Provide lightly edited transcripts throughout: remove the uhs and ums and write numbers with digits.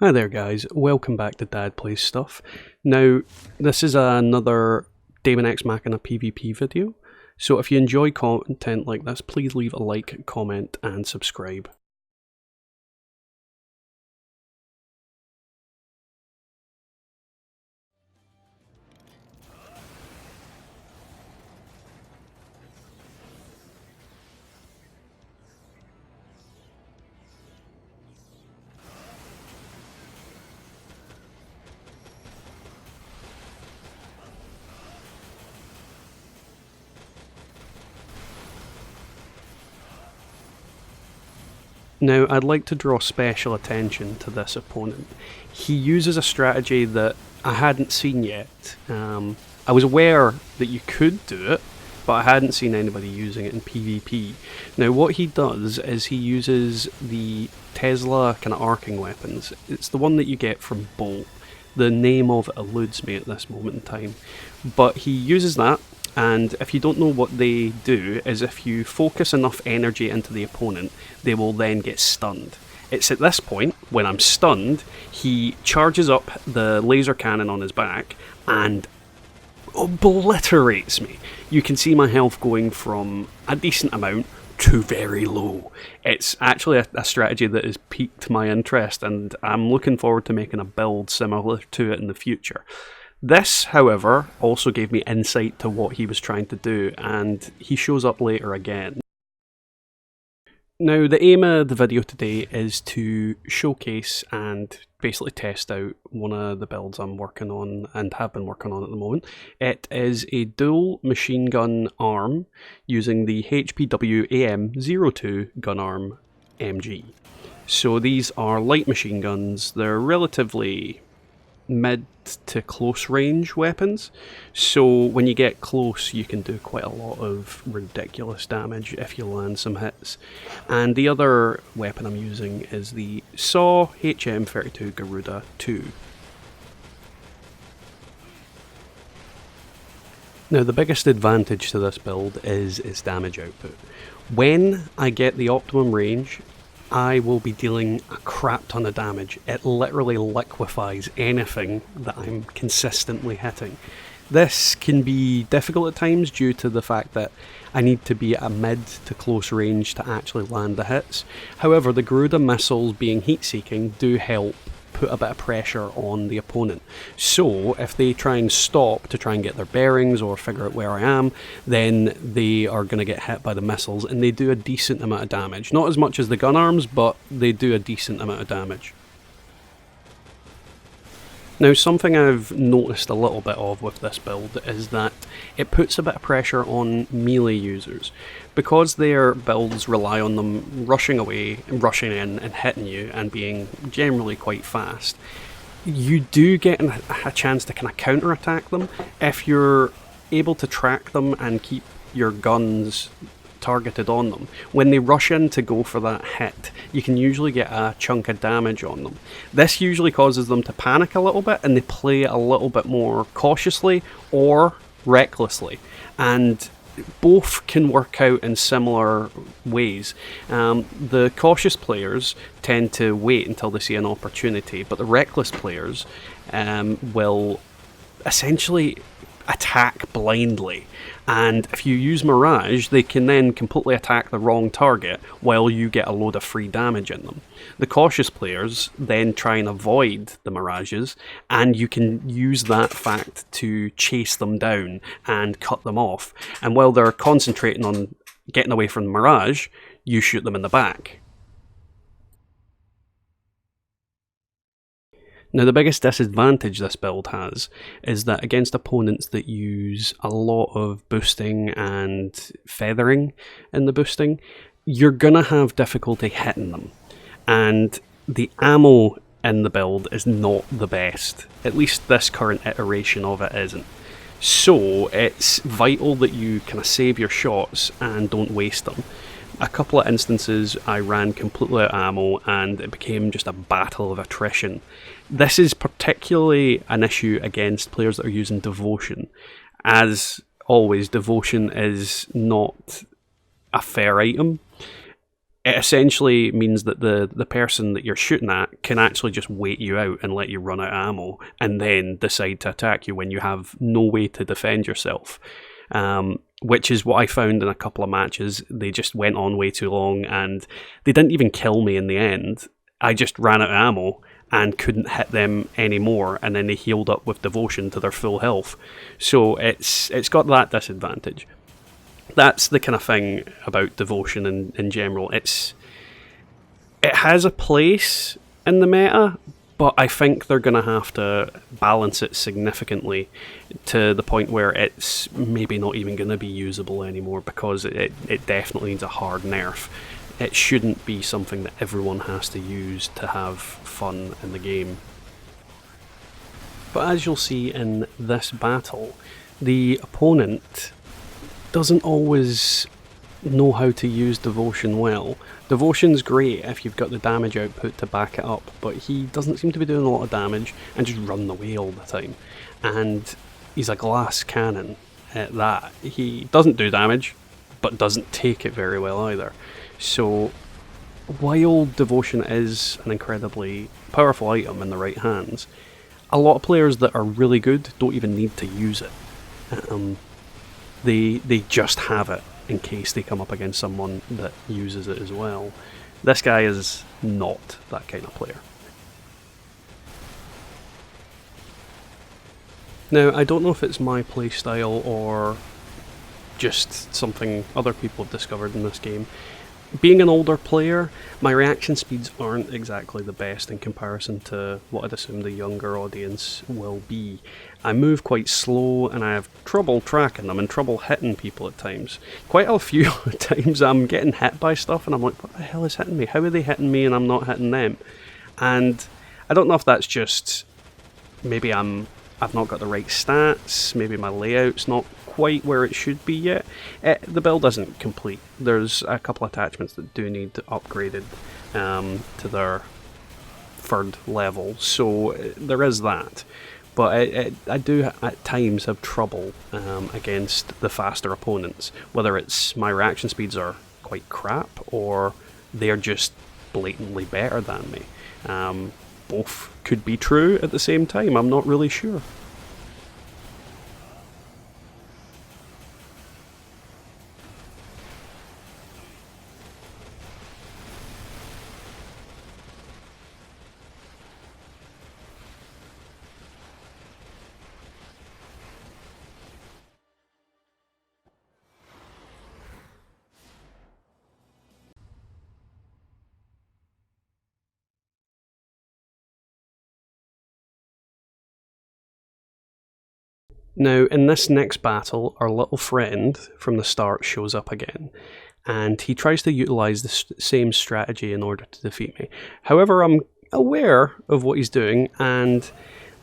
Hi there guys, welcome back to Dad Plays Stuff. Now, this is another Daemon X Machina PvP video, so if you enjoy content like this, please leave a like, comment and subscribe. Now, I'd like to draw special attention to this opponent. He uses a strategy that I hadn't seen yet. I was aware that you could do it, but I hadn't seen anybody using it in PvP. Now, what he does is he uses the Tesla kind of arcing weapons. It's the one that you get from Bolt. The name of it eludes me at this moment in time. But he uses that, and if you don't know what they do, is if you focus enough energy into the opponent, they will then get stunned. It's at this point, when I'm stunned, he charges up the laser cannon on his back and obliterates me. You can see my health going from a decent amount to very low. It's actually a strategy that has piqued my interest, and I'm looking forward to making a build similar to it in the future. This, however, also gave me insight to what he was trying to do, and he shows up later again. Now, the aim of the video today is to showcase and basically test out one of the builds I'm working on and have been working on at the moment. It is a dual machine gun arm using the HPW AM02 GunArm MG. So these are light machine guns. They're relatively mid to close range weapons, so when you get close you can do quite a lot of ridiculous damage if you land some hits. And the other weapon I'm using is the SAW HM32 Garuda 2. Now, the biggest advantage to this build is its damage output. When I get the optimum range, I will be dealing a crap ton of damage. It literally liquefies anything that I'm consistently hitting. This can be difficult at times due to the fact that I need to be at a mid to close range to actually land the hits. However, the Garuda missiles being heat-seeking do help put a bit of pressure on the opponent. So if they try and stop to try and get their bearings or figure out where I am, then they are going to get hit by the missiles, and they do a decent amount of damage. Not as much as the gun arms, but they do a decent amount of damage. Now, something I've noticed a little bit of with this build is that it puts a bit of pressure on melee users. Because their builds rely on them rushing away, rushing in and hitting you and being generally quite fast, you do get a chance to kind of counter-attack them if you're able to track them and keep your guns targeted on them. When they rush in to go for that hit, you can usually get a chunk of damage on them. This usually causes them to panic a little bit, and they play a little bit more cautiously or recklessly, and both can work out in similar ways. The cautious players tend to wait until they see an opportunity, but the reckless players will essentially attack blindly, and if you use Mirage, they can then completely attack the wrong target while you get a load of free damage in them. The cautious players then try and avoid the Mirages, and you can use that fact to chase them down and cut them off, and while they're concentrating on getting away from the Mirage, you shoot them in the back. Now, the biggest disadvantage this build has is that against opponents that use a lot of boosting and feathering in the boosting, you're going to have difficulty hitting them. And the ammo in the build is not the best. At least this current iteration of it isn't. So it's vital that you kind of save your shots and don't waste them. A couple of instances I ran completely out of ammo and it became just a battle of attrition. This is particularly an issue against players that are using Devotion. As always, Devotion is not a fair item. it essentially means that the person that you're shooting at can actually just wait you out and let you run out of ammo and then decide to attack you when you have no way to defend yourself. Which is what I found in a couple of matches. They just went on way too long and they didn't even kill me in the end. I just ran out of ammo and couldn't hit them anymore, and then they healed up with devotion to their full health. So it's got that disadvantage. That's the kind of thing about devotion in general. It has a place in the meta, but I think they're going to have to balance it significantly to the point where it's maybe not even going to be usable anymore, because it definitely needs a hard nerf. It shouldn't be something that everyone has to use to have fun in the game. But as you'll see in this battle, the opponent doesn't always know how to use devotion well. Devotion's great if you've got the damage output to back it up, but he doesn't seem to be doing a lot of damage and just running away all the time. And he's a glass cannon at that. He doesn't do damage, but doesn't take it very well either. So while devotion is an incredibly powerful item in the right hands, a lot of players that are really good don't even need to use it. They just have it in case they come up against someone that uses it as well. This guy is not that kind of player. Now, I don't know if it's my playstyle or just something other people have discovered in this game. Being an older player, my reaction speeds aren't exactly the best in comparison to what I'd assume the younger audience will be. I move quite slow and I have trouble tracking them and trouble hitting people at times. Quite a few times I'm getting hit by stuff and I'm like, what the hell is hitting me? How are they hitting me and I'm not hitting them? And I don't know if that's just maybe I've not got the right stats, maybe my layout's not quite where it should be yet. The build isn't complete. There's a couple attachments that do need upgraded to their third level, so there is that. But I do at times have trouble against the faster opponents, whether it's my reaction speeds are quite crap or they're just blatantly better than me. Both could be true at the same time, I'm not really sure. Now, in this next battle, our little friend from the start shows up again, and he tries to utilise the same strategy in order to defeat me. However, I'm aware of what he's doing, and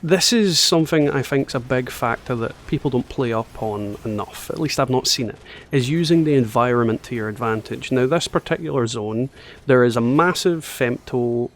this is something I think is a big factor that people don't play up on enough, at least I've not seen it, is using the environment to your advantage. Now, this particular zone, there is a massive femto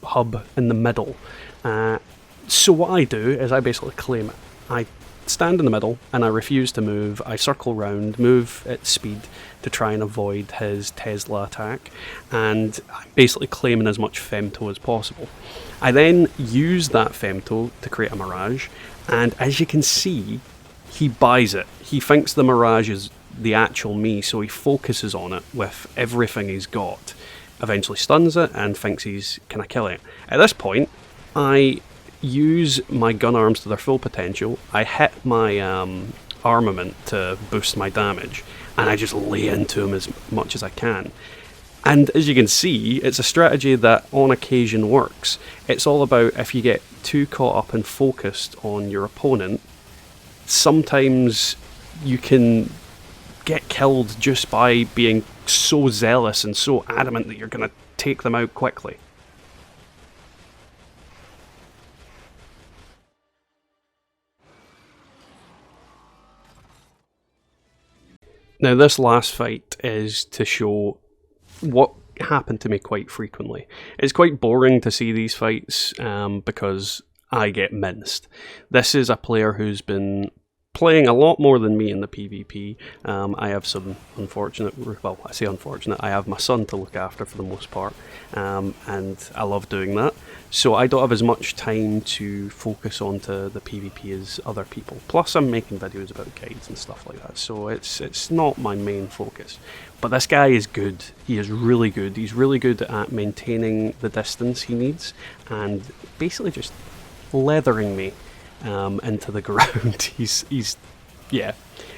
hub in the middle. So what I do is I basically claim it. I stand in the middle and I refuse to move. I circle round, move at speed to try and avoid his Tesla attack, and I'm basically claiming as much femto as possible. I then use that femto to create a mirage, and as you can see, he buys it. He thinks the mirage is the actual me, so he focuses on it with everything he's got, eventually stuns it and thinks he's gonna kill it. At this point, I use my gun arms to their full potential, I hit my armament to boost my damage, and I just lay into him as much as I can. And as you can see, it's a strategy that on occasion works. It's all about if you get too caught up and focused on your opponent, sometimes you can get killed just by being so zealous and so adamant that you're going to take them out quickly. Now, this last fight is to show what happened to me quite frequently. It's quite boring to see these fights because I get minced. This is a player who's been playing a lot more than me in the PvP. I have some unfortunate, well, I say unfortunate, I have my son to look after for the most part, and I love doing that. So I don't have as much time to focus onto the PvP as other people. Plus I'm making videos about guides and stuff like that, so it's not my main focus. But this guy is good. He is really good. He's really good at maintaining the distance he needs and basically just leathering me into the ground. He's yeah,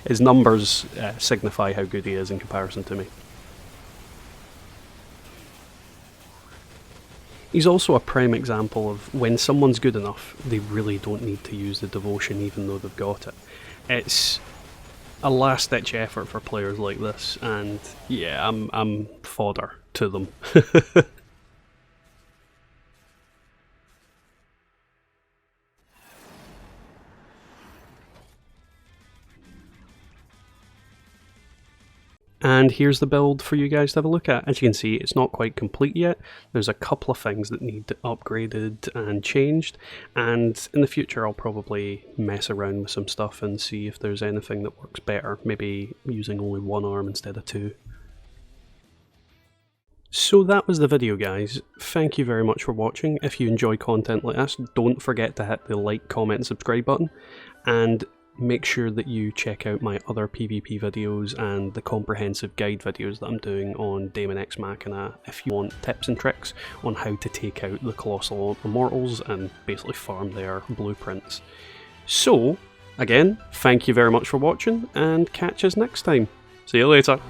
his numbers signify how good he is in comparison to me. He's also a prime example of when someone's good enough, they really don't need to use the devotion even though they've got it. It's a last-ditch effort for players like this, and yeah, I'm fodder to them. And here's the build for you guys to have a look at. As you can see, it's not quite complete yet. There's a couple of things that need upgraded and changed, and in the future I'll probably mess around with some stuff and see if there's anything that works better, maybe using only one arm instead of two. So that was the video, guys. Thank you very much for watching. If you enjoy content like this, don't forget to hit the like, comment and subscribe button, and make sure that you check out my other PvP videos and the comprehensive guide videos that I'm doing on Daemon X Machina if you want tips and tricks on how to take out the Colossal Immortals and basically farm their blueprints. So, again, thank you very much for watching and catch us next time. See you later.